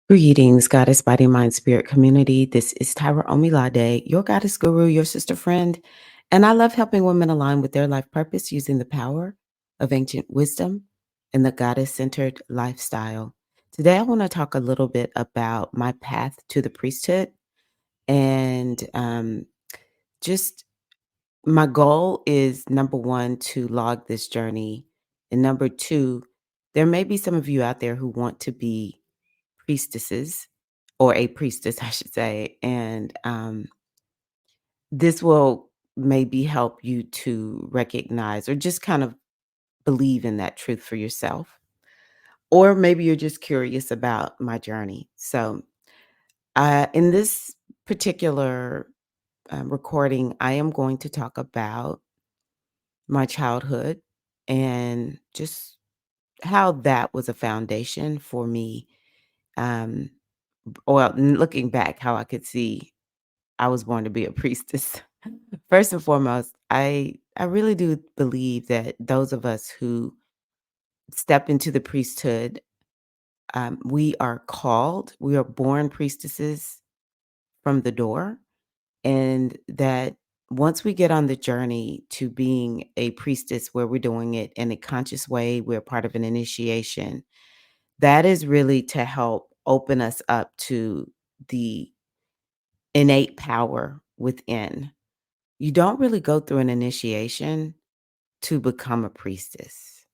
Greetings, Goddess Body Mind Spirit community. This is Tyra Omilade, your goddess guru, your sister friend, and I love helping women align with their life purpose using the power of ancient wisdom and the goddess centered lifestyle. Today, I want to talk a little bit about my path to the priesthood and just my goal is number one, to log this journey. And number two, there may be some of you out there who want to be priestesses or a priestess, I should say. And this will maybe help you to recognize or just kind of believe in that truth for yourself. Or maybe you're just curious about my journey. So, in this particular recording, I am going to talk about my childhood and just how that was a foundation for me. Um, looking back, how I could see I was born to be a priestess. First and foremost, I really do believe that those of us who step into the priesthood, we are called, we are born priestesses from the door, and that once we get on the journey to being a priestess, where we're doing it in a conscious way, we're part of an initiation. That is really to help open us up to the innate power within. You don't really go through an initiation to become a priestess.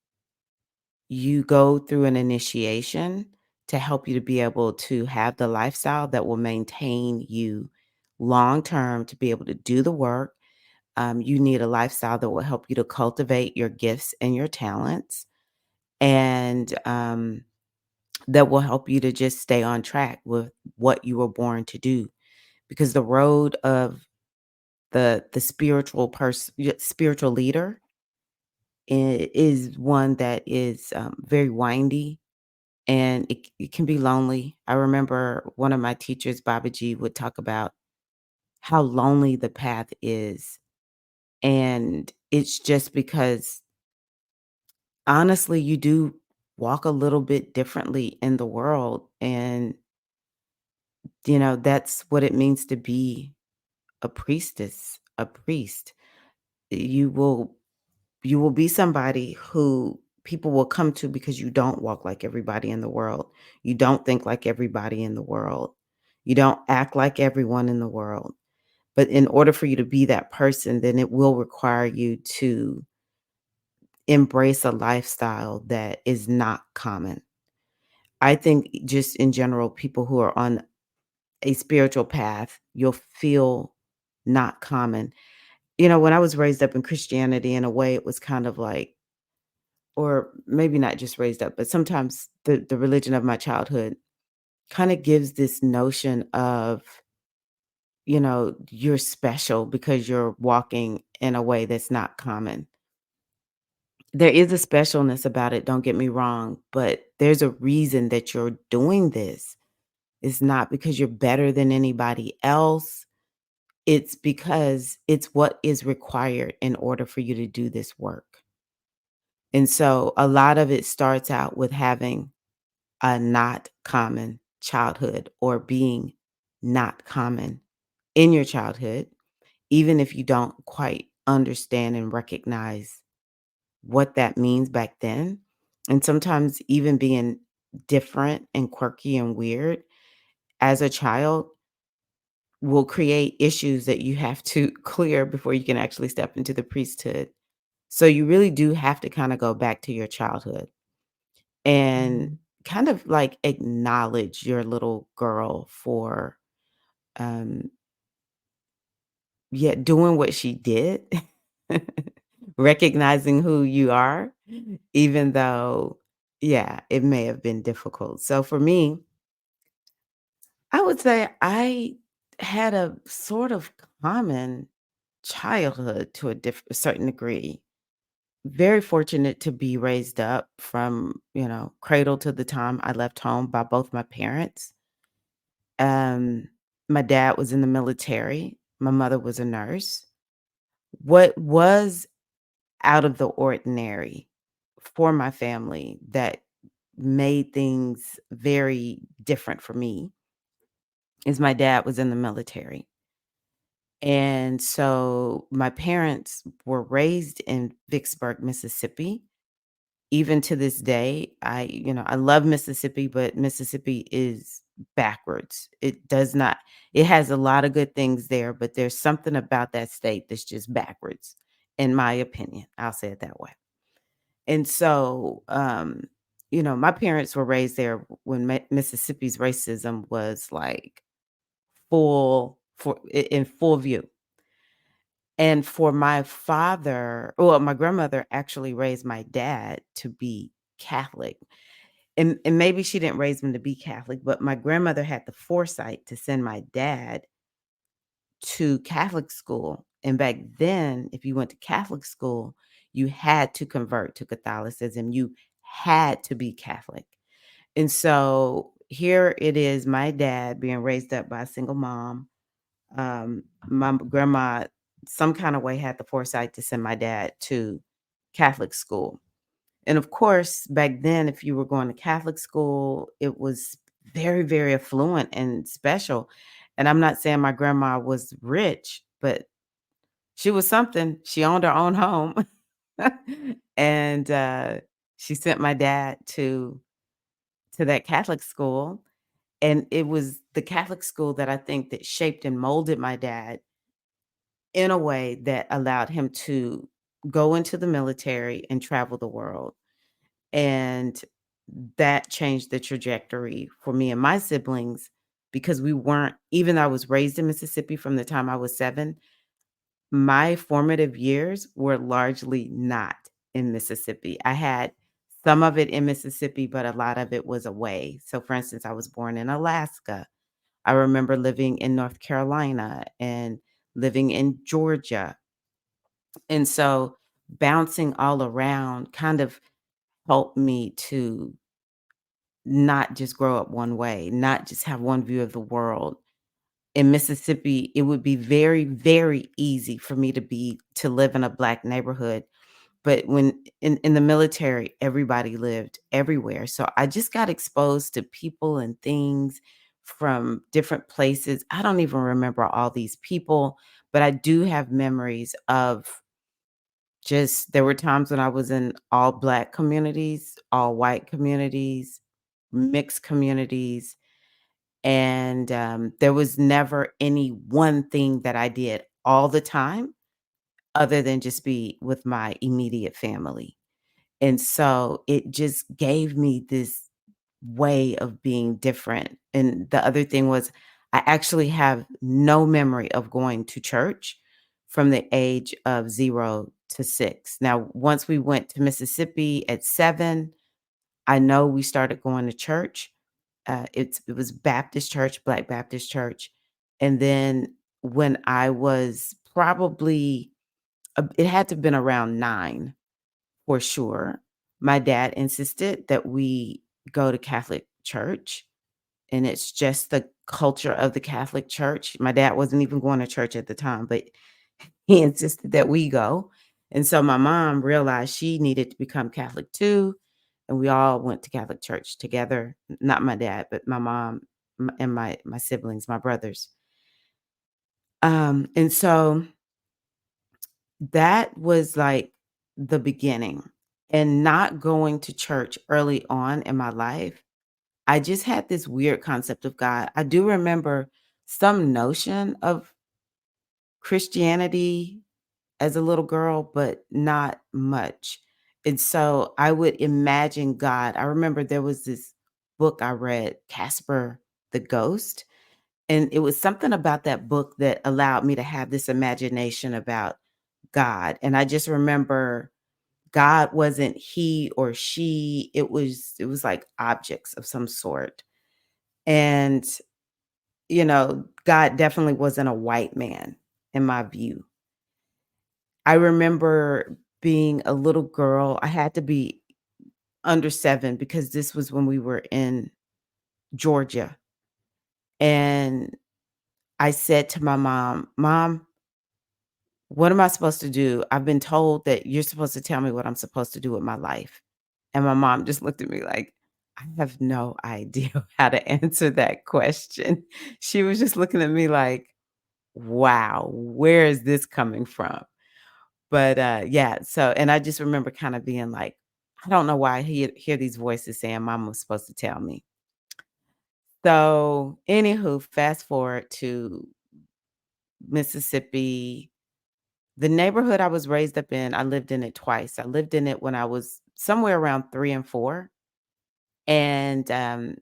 You go through an initiation to help you to be able to have the lifestyle that will maintain you long term to be able to do the work. You need a lifestyle that will help you to cultivate your gifts and your talents, and that will help you to just stay on track with what you were born to do. Because the road of the spiritual person, spiritual leader, is one that is very windy, and it can be lonely. I remember one of my teachers, Babaji, would talk about how lonely the path is. And it's just because, honestly, you do walk a little bit differently in the world. And, that's what it means to be a priestess, a priest. You will You will be somebody who people will come to because you don't walk like everybody in the world. You don't think like everybody in the world. You don't act like everyone in the world. But in order for you to be that person, then it will require you to embrace a lifestyle that is not common. I think just in general, people who are on a spiritual path, you'll feel not common. When I was raised up in Christianity, in a way, it was kind of like, or maybe not just raised up, but sometimes the religion of my childhood kind of gives this notion of, you're special because you're walking in a way that's not common. There is a specialness about it, don't get me wrong, but there's a reason that you're doing this. It's not because you're better than anybody else. It's because it's what is required in order for you to do this work. And so a lot of it starts out with having a not common childhood, or being not common in your childhood, even if you don't quite understand and recognize what that means back then. And sometimes even being different and quirky and weird as a child will create issues that you have to clear before you can actually step into the priesthood. So you really do have to kind of go back to your childhood and kind of like acknowledge your little girl for um yeah, doing what she did. Recognizing who you are, even though, yeah, it may have been difficult. So for me, I would say I had a sort of common childhood to a certain degree. Very fortunate to be raised up from, cradle to the time I left home, by both my parents. Um, my dad was in the military. My mother was a nurse. What was out of the ordinary for my family that made things very different for me is my dad was in the military. And so my parents were raised in Vicksburg, Mississippi. Even to this day, I love Mississippi, but Mississippi is backwards. It does not it has a lot of good things there, but there's something about that state that's just backwards, in my opinion. I'll say it that way. And so, my parents were raised there when Mississippi's racism was like in full view. And for my father, well, my grandmother actually raised my dad to be Catholic. And maybe she didn't raise him to be Catholic, but my grandmother had the foresight to send my dad to Catholic school. And back then, if you went to Catholic school, you had to convert to Catholicism. You had to be Catholic. And so here it is, my dad being raised up by a single mom. My grandma, some kind of way, had the foresight to send my dad to Catholic school. And of course, back then, if you were going to Catholic school, it was very, very affluent and special. And I'm not saying my grandma was rich, but she was something. She owned her own home. And she sent my dad to that Catholic school. And it was the Catholic school that I think that shaped and molded my dad in a way that allowed him to go into the military and travel the world. And that changed the trajectory for me and my siblings because we weren't, even though I was raised in Mississippi from the time I was 7, my formative years were largely not in Mississippi. I had some of it in Mississippi, but a lot of it was away. So, for instance, I was born in Alaska. I remember living in North Carolina and living in Georgia. And so bouncing all around kind of helped me to not just grow up one way, not just have one view of the world. In Mississippi, it would be very, very easy for me to live in a Black neighborhood, but when in the military, everybody lived everywhere, so I just got exposed to people and things from different places. I don't even remember all these people, but I do have memories of just there were times when I was in all Black communities, all white communities, mixed communities, and, there was never any one thing that I did all the time other than just be with my immediate family. And so it just gave me this way of being different. And the other thing was I actually have no memory of going to church from the age of 0 to 6. Now, once we went to Mississippi at 7, I know we started going to church. It was Baptist church, Black Baptist church. And then when I was probably it had to have been around 9 for sure. My dad insisted that we go to Catholic church, and it's just the culture of the Catholic church. My dad wasn't even going to church at the time, but he insisted that we go. And so my mom realized she needed to become Catholic too, and we all went to Catholic church together. Not my dad, but my mom and my siblings, my brothers. And so that was like the beginning. And not going to church early on in my life, I just had this weird concept of God. I do remember some notion of Christianity as a little girl, but not much. And so I would imagine God. I remember there was this book I read, Casper the Ghost, and it was something about that book that allowed me to have this imagination about God. And I just remember God wasn't he or she, it was like objects of some sort. And God definitely wasn't a white man in my view. I remember being a little girl. I had to be under 7 because this was when we were in Georgia. And I said to my mom, "Mom, what am I supposed to do? I've been told that you're supposed to tell me what I'm supposed to do with my life." And my mom just looked at me like, I have no idea how to answer that question. She was just looking at me like, "Wow, where is this coming from?" But, yeah, so and I just remember kinda being like, I don't know why I hear these voices saying mama was supposed to tell me. So, anywho, fast forward to Mississippi. The neighborhood I was raised up in, I lived in it twice. I lived in it when I was somewhere around 3 and 4, and,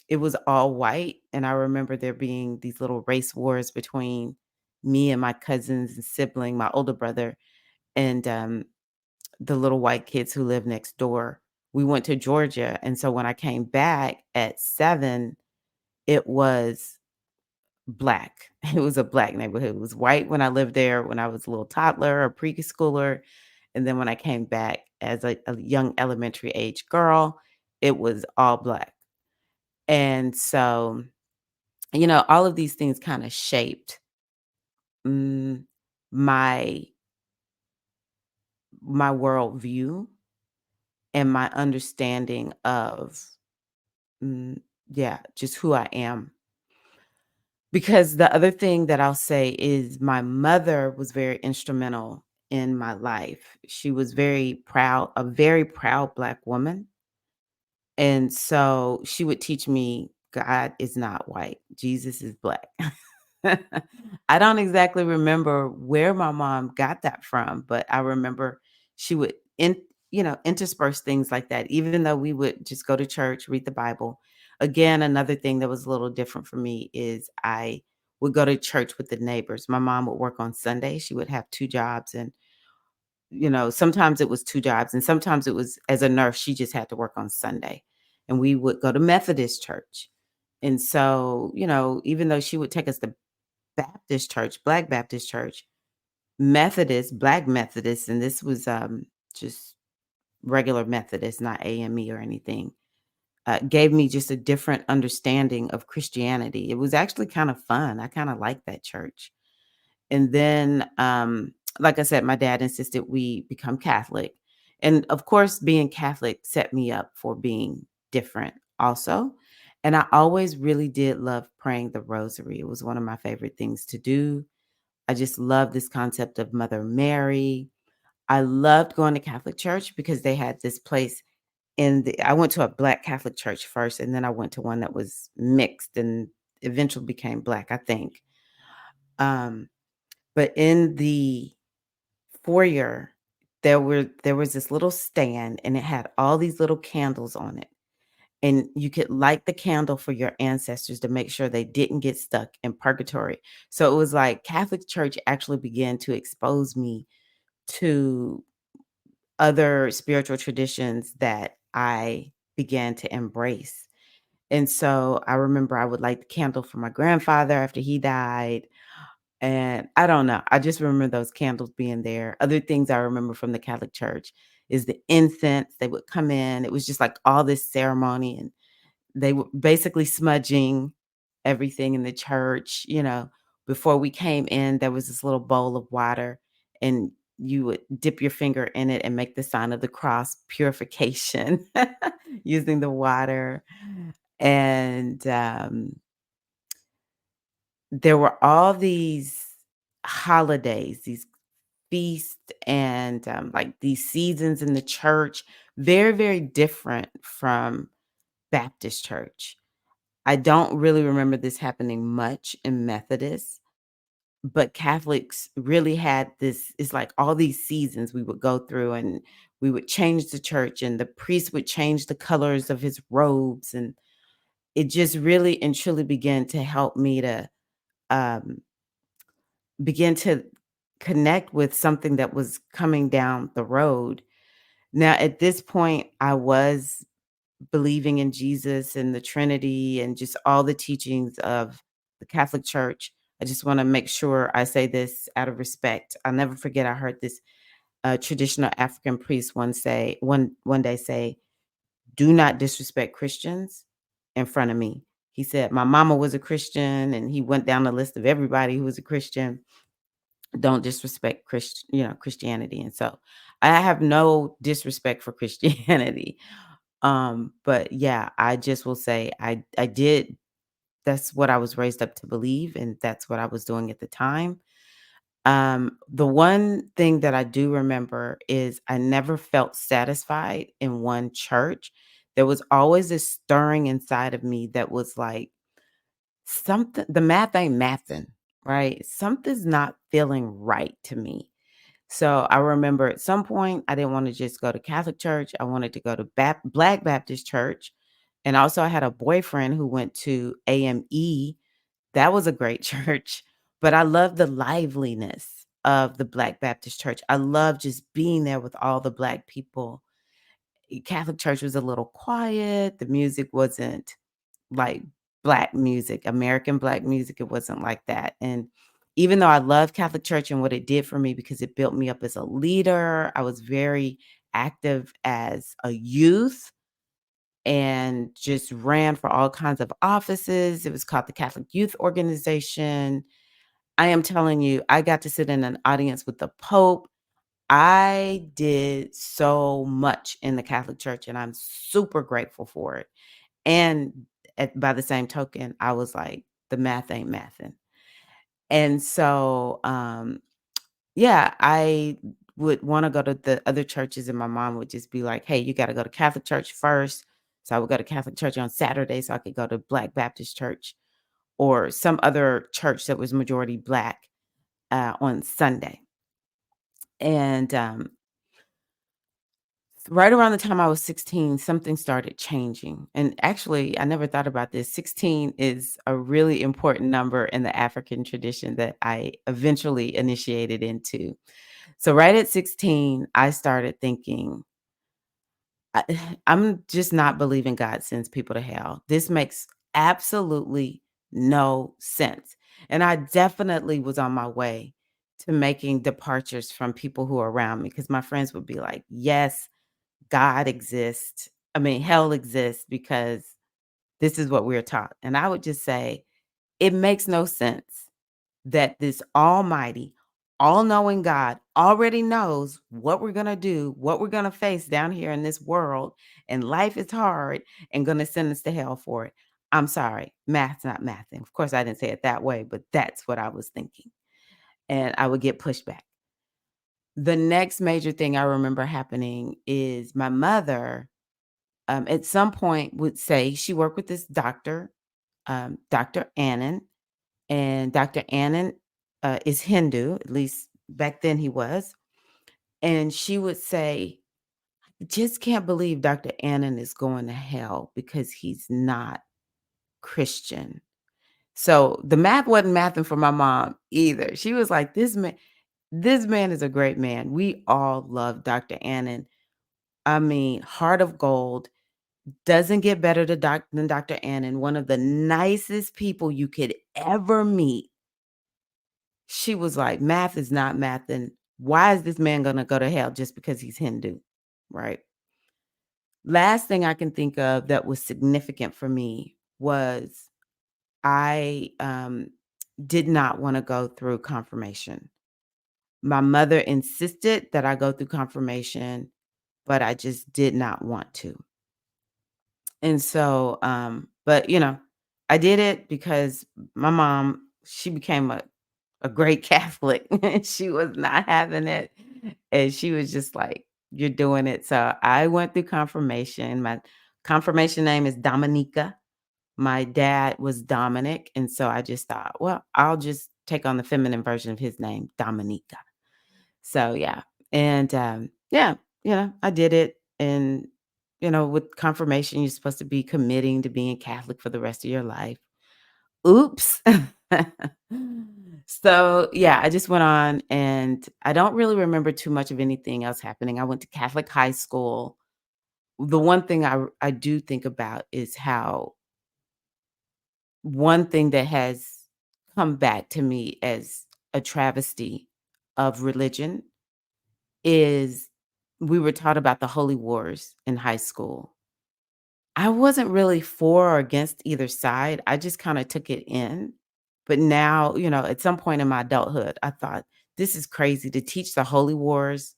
it was all white, and I remember there being these little race wars between me and my cousins and sibling, my older brother, and, the little white kids who lived next door. We went to Georgia, and so when I came back at 7, it was black. It was a black neighborhood. It was white when I lived there when I was a little toddler or preschooler, and then when I came back as a young elementary age girl, it was all black. And so, all of these things kinda shaped, mm, my my worldview and my understanding of, mm, yeah, just who I am. Because the other thing that I'll say is my mother was very instrumental in my life. She was a very proud Black woman. And so she would teach me God is not white, Jesus is Black. I don't exactly remember where my mom got that from, but I remember she would intersperse things like that, even though we would just go to church, read the Bible. Again, another thing that was a little different for me is I would go to church with the neighbors. My mom would work on Sunday. She would have two jobs. And, sometimes it was two jobs. And sometimes it was as a nurse, she just had to work on Sunday. And we would go to Methodist church. And so, even though she would take us to Baptist church, Black Baptist church, Methodist, Black Methodist, and this was, just regular Methodist, not AME or anything, gave me just a different understanding of Christianity. It was actually kind of fun. I kinda liked that church. And then, like I said, my dad insisted we become Catholic. And of course, being Catholic set me up for being different also. And I always really did love praying the rosary. It was one of my favorite things to do. I just love this concept of Mother Mary. I loved going to Catholic church because they had this place I went to a Black Catholic church first, and then I went to one that was mixed and eventually became Black, I think. Um, but in the foyer, there was this little stand, and it had all these little candles on it. And you could light the candle for your ancestors to make sure they didn't get stuck in purgatory. So it was like Catholic Church actually began to expose me to other spiritual traditions that I began to embrace. And so I remember I would light the candle for my grandfather after he died. And I don't know. I just remember those candles being there. Other things I remember from the Catholic Church is the incense. They would come in. It was just like all this ceremony, and they were basically smudging everything in the church. Before we came in, there was this little bowl of water, and you would dip your finger in it and make the sign of the cross, purification, using the water. And there were all these holidays, these feasts, and like these seasons in the church, very, very different from Baptist church. I don't really remember this happening much in Methodist, but Catholics really had this it's like all these seasons we would go through, and we would change the church, and the priest would change the colors of his robes, and it just really and truly began to help me to um, begin to connect with something that was coming down the road. Now, at this point, I was believing in Jesus and the Trinity and just all the teachings of the Catholic Church. I just want to make sure I say this out of respect. I'll never forget I heard this traditional African priest one day say, "Do not disrespect Christians in front of me." He said, "My mama was a Christian," and he went down the list of everybody who was a Christian. Don't disrespect Christianity. And so I have no disrespect for Christianity. But yeah, I just will say I did that's what I was raised up to believe, and that's what I was doing at the time. The one thing that I do remember is I never felt satisfied in one church. There was always this stirring inside of me that was like, something the math ain't mathin', right? Something's not feeling right to me. So I remember at some point I didn't want to just go to Catholic church. I wanted to go to Black Baptist church. And also I had a boyfriend who went to AME. That was a great church, but I love the liveliness of the Black Baptist church. I love just being there with all the Black people. Catholic church was a little quiet. The music wasn't like Black music, American Black music. It wasn't like that. And even though I love Catholic church and what it did for me because it built me up as a leader, I was very active as a youth and just ran for all kinds of offices. It was called the Catholic Youth Organization. I am telling you, I got to sit in an audience with the Pope. I did so much in the Catholic Church, and I'm super grateful for it. And by the same token, I was like, the math ain't mathin'. And so, yeah, I would wanna go to the other churches, and my mom would just be like, "Hey, you gotta go to Catholic church first." So I would go to Catholic church on Saturday so I could go to Black Baptist church or some other church that was majority Black, on Sunday. And, right around the time I was 16, something started changing. And actually, I never thought about this. 16 is a really important number in the African tradition that I eventually initiated into. So, right at 16, I started thinking, I, I'm just not believing God sends people to hell. This makes absolutely no sense. And I definitely was on my way to making departures from people who are around me because my friends would be like, yes, God exists. I mean, hell exists because this is what we're taught. And I would just say, it makes no sense that this almighty, all knowing God already knows what we're going to do, what we're going to face down here in this world. And life is hard and going to send us to hell for it. I'm sorry, math's not mathing. Of course, I didn't say it that way, but that's what I was thinking. And I would get pushback. The next major thing I remember happening is my mother at some point would say she worked with this doctor, Dr. Annan, and Dr. Annan is Hindu, at least back then he was. And she would say, "I just can't believe Dr. Annan is going to hell because he's not Christian." So the math wasn't mathing for my mom either. She was like, this man is a great man. We all love Dr. Annan. I mean, heart of gold. Doesn't get better to than Dr. Annan, one of the nicest people you could ever meet. She was like, "Math is not math, and why is this man gonna go to hell just because he's Hindu?" Right? Last thing I can think of that was significant for me was I, did not wanna go through confirmation. My mother insisted that I go through confirmation, but I just did not want to. And so, but I did it because my mom, she became a great Catholic. And she was not having it. And she was just like, "You're doing it." So I went through confirmation. My confirmation name is Dominica. My dad was Dominic. And so I just thought, well, I'll just take on the feminine version of his name, Dominica. So yeah. And yeah, I did it. And with confirmation, you're supposed to be committing to being Catholic for the rest of your life. Oops. So yeah, I just went on and I don't really remember too much of anything else happening. I went to Catholic high school. The one thing I do think about is how one thing that has come back to me as a travesty of religion is we were taught about the holy wars in high school. I wasn't really for or against either side. I just kinda took it in. But now, at some point in my adulthood, I thought, "This is crazy to teach the holy wars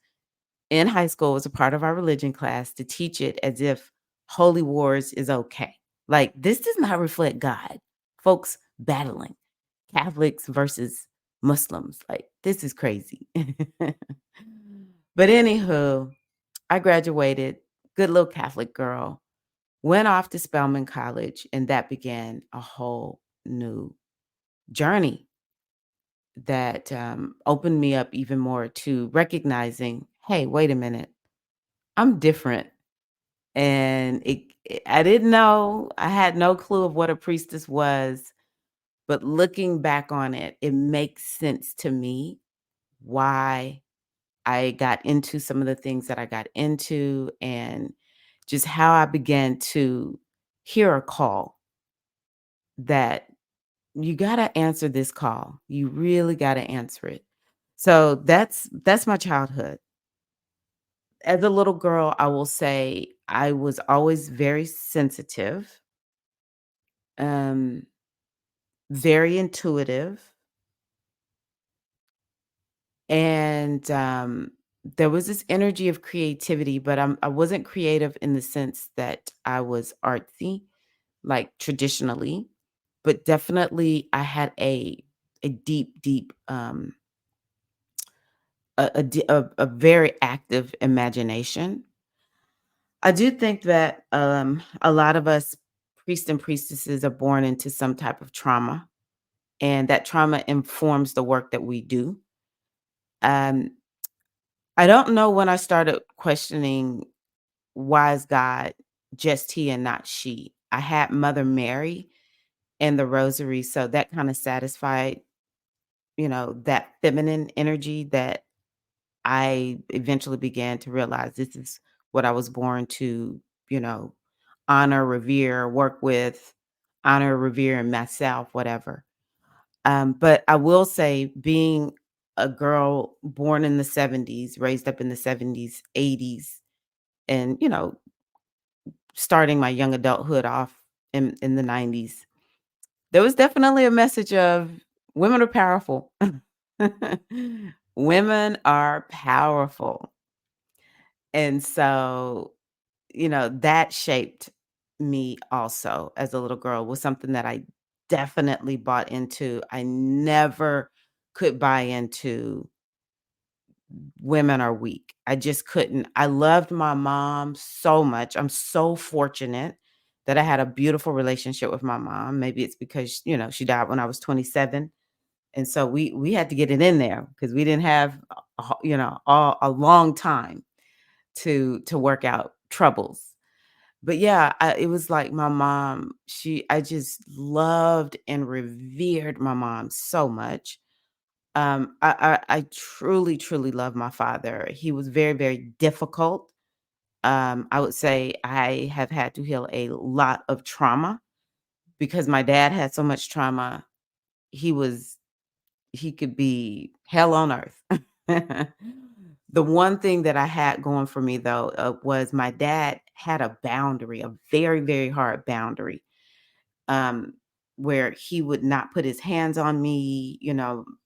in high school as a part of our religion class, to teach it as if holy wars is okay. Like, this does not reflect God. Folks battling, Catholics versus Muslims. Like, this is crazy. But anywho, I graduated, good little Catholic girl, went off to Spelman College, and that began a whole new journey that opened me up even more to recognizing, hey, wait a minute, I'm different. And I didn't know, I had no clue of what a priestess was, but looking back on it, it makes sense to me why I got into some of the things that I got into and just how I began to hear a call that you got to answer this call. You really got to answer it. So that's my childhood. As a little girl, I will say I was always very sensitive, um, very intuitive, and there was this energy of creativity, but I wasn't creative in the sense that I was artsy, like traditionally, but definitely I had a deep, deep a very active imagination. I do think that a lot of us priests and priestesses are born into some type of trauma, and that trauma informs the work that we do. Um, I don't know when I started questioning why is God just he and not she. I had Mother Mary and the Rosary, so that kind of satisfied, that feminine energy that I eventually began to realize this is what I was born to, you know, honor, revere, work with, honor, revere in myself, whatever. But I will say, being a girl born in the 70s, raised up in the 70s, 80s, and, starting my young adulthood off in the 90s, there was definitely a message of women are powerful. Women are powerful. And so, that shaped me also as a little girl, was something that I definitely bought into. I never could buy into women are weak. I just couldn't. I loved my mom so much. I'm so fortunate that I had a beautiful relationship with my mom. Maybe it's because, she died when I was 27. And so we had to get it in there because we didn't have a long time to work out troubles. But yeah, it was like my mom, I just loved and revered my mom so much. I truly, truly love my father. He was very, very difficult. I would say I have had to heal a lot of trauma because my dad had so much trauma. He was he could be hell on earth. The one thing that I had going for me though, was my dad had a boundary, a very, very hard boundary, um, where he would not put his hands on me.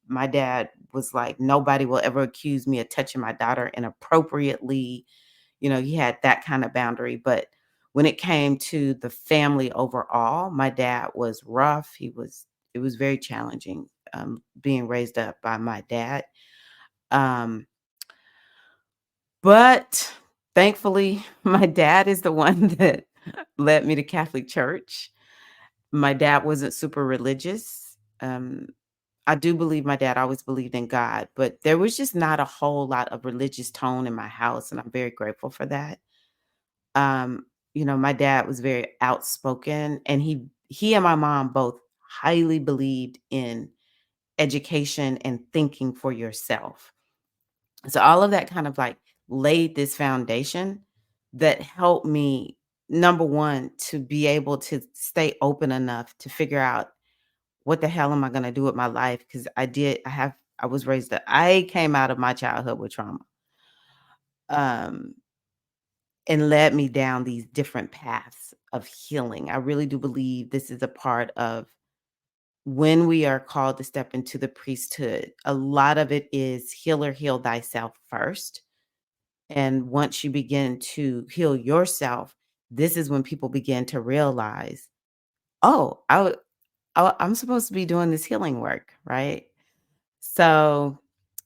My dad was like, nobody will ever accuse me of touching my daughter inappropriately. He had that kind of boundary. But when it came to the family overall, my dad was rough. It was very challenging, being raised up by my dad. Um, but thankfully, my dad is the one that led me to Catholic church. My dad wasn't super religious. I do believe my dad always believed in God, but there was just not a whole lot of religious tone in my house, and I'm very grateful for that. My dad was very outspoken, and he and my mom both highly believed in education and thinking for yourself. So all of that kind of like laid this foundation that helped me, number one, to be able to stay open enough to figure out what the hell am I going to do with my life? Because I was raised up, I came out of my childhood with trauma, um, and led me down these different paths of healing. I really do believe this is a part of when we are called to step into the priesthood. A lot of it is heal or heal thyself first. And once you begin to heal yourself, this is when people begin to realize, "Oh, I'm supposed to be doing this healing work," right? So,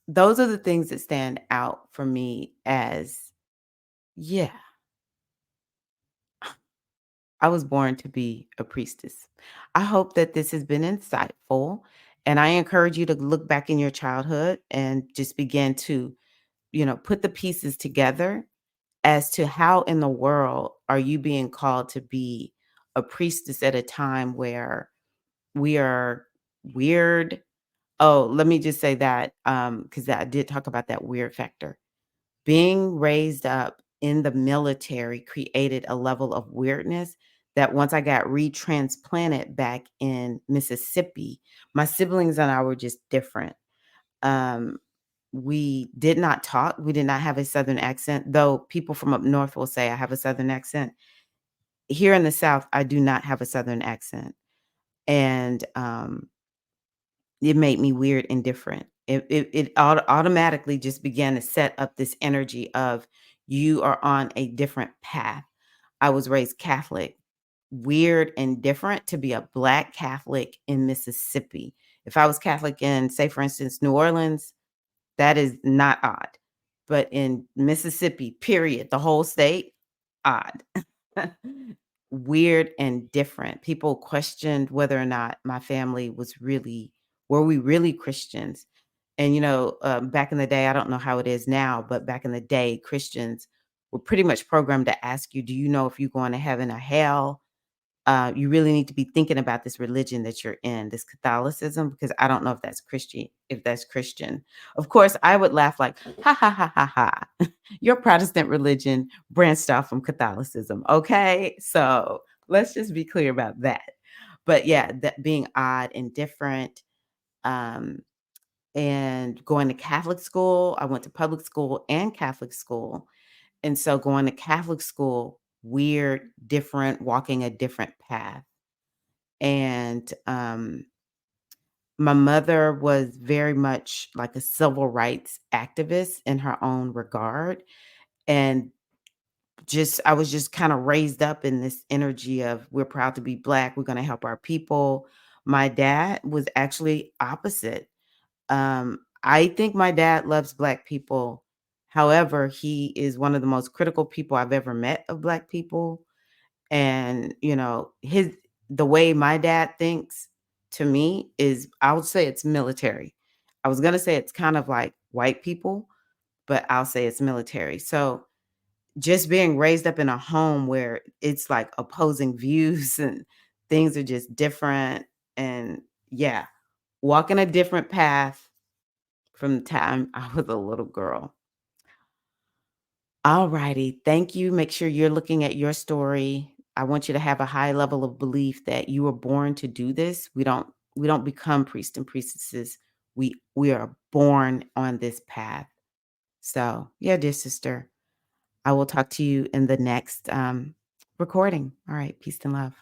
those are the things that stand out for me as, yeah, I was born to be a priestess. I hope that this has been insightful, and I encourage you to look back in your childhood and just begin to, put the pieces together as to how in the world are you being called to be a priestess at a time where we are weird. Oh, let me just say that, because I did talk about that weird factor. Being raised up in the military created a level of weirdness that once I got retransplanted back in Mississippi, my siblings and I were just different. Um, we did not talk. We did not have a Southern accent, though people from up north will say I have a Southern accent. Here in the South, I do not have a Southern accent. And it made me weird and different. It automatically just began to set up this energy of you are on a different path. I was raised Catholic, weird and different to be a Black Catholic in Mississippi. If I was Catholic in, say, for instance, New Orleans, that is not odd. But in Mississippi, period, the whole state, odd. Weird and different. People questioned whether or not my family was really were we really Christians? And, back in the day, I don't know how it is now, but back in the day, Christians were pretty much programmed to ask you, "Do you know if you're going to heaven or hell? You really need to be thinking about this religion that you're in, this Catholicism, because I don't know if that's Christian. If that's Christian." Of course, I would laugh like, "Ha ha ha ha ha! Your Protestant religion branched off from Catholicism." Okay, so let's just be clear about that. But yeah, that being odd and different, um, and going to Catholic school. I went to public school and Catholic school, and so going to Catholic school, weird, different, walking a different path. And my mother was very much like a civil rights activist in her own regard. And just, I was just kind of raised up in this energy of we're proud to be Black, we're going to help our people. My dad was actually opposite. I think my dad loves Black people. However, he is one of the most critical people I've ever met of Black people. And, his the way my dad thinks to me is I would say it's military. I was gonna say it's kind of like white people, but I'll say it's military. So just being raised up in a home where it's like opposing views and things are just different. And yeah, walking a different path from the time I was a little girl. Alrighty. Thank you. Make sure you're looking at your story. I want you to have a high level of belief that you were born to do this. We don't become priests and priestesses. We are born on this path. So yeah, dear sister, I will talk to you in the next recording. All right. Peace and love.